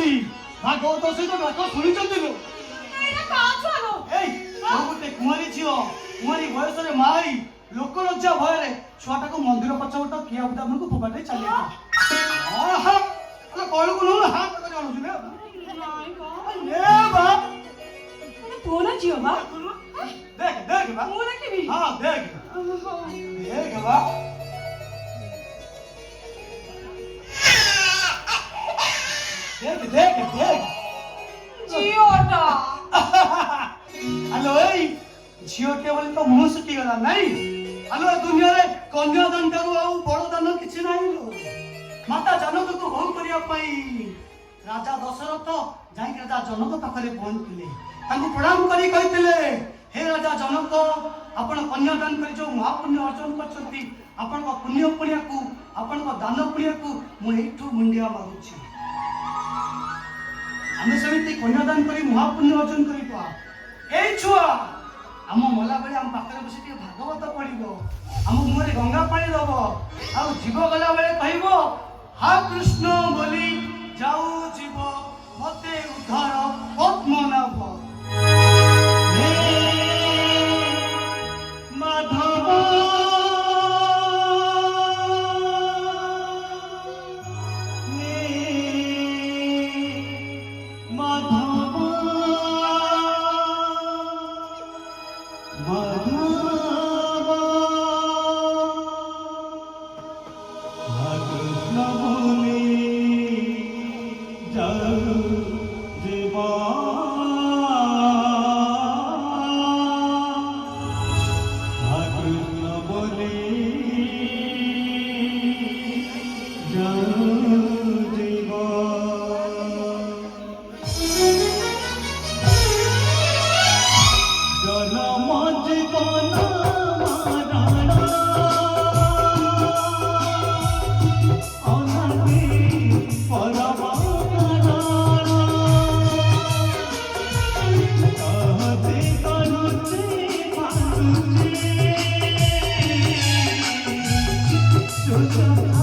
କହୁଛି ଭାଗବତ ସହିତ ଡାକ ଶୁଣିଛନ୍ତି ଲୋ। ଏଇ ଗୋଟେ କୁଆଁରୀ ଝିଅ କୁଆଁରୀ ବୟସରେ ମା ହେଇ ଲୋକ ଲଜ୍ଜା ଭୟରେ ଛୁଆଟାକୁ ମନ୍ଦିର ପଛପଟ କିଆ ବୁଦାମକୁ ଫୋପାଡ଼ି ଚାଲିଲା। କଳକୁ ନୁହଁ ହାତ କରି ଆଣୁଛୁ ପୁଅ ଝିଅ ବା देख देख बा ମୁଁ ଦେଖିବି हां देख देख बा देख देख देख ଝିଅଟା हेलो ए झियोटे बोले तो मुंह सुटी गला नहीं हेलो दुनिया रे कन्यादान करू आ बड़ दान किछि नाही माता जनक को भोग करिया पई राजा दशरथ जाई राजा जनक पाखरे पहुंचले तांको प्रणाम करी कहितले हे राजा जनक आपण कन्यादान करी जो महापुण्य अर्जन करछंती आपण को पुण्य पुण्य को आपण को दान पुण्य को मु एठू मुंडिया मागुछि आमे समिति कन्यादान करी महापुण्य अर्जन करी पा ए छुआ आम मला बेले आम पाखरे बसी के भागवत पढ़िबो आम मुहरे गंगा पानी दबो आ जीव गला बेले कहबो हा कृष्ण बोली जाऊ जीव मते उद्धार पद्मनाभ माधव Good job.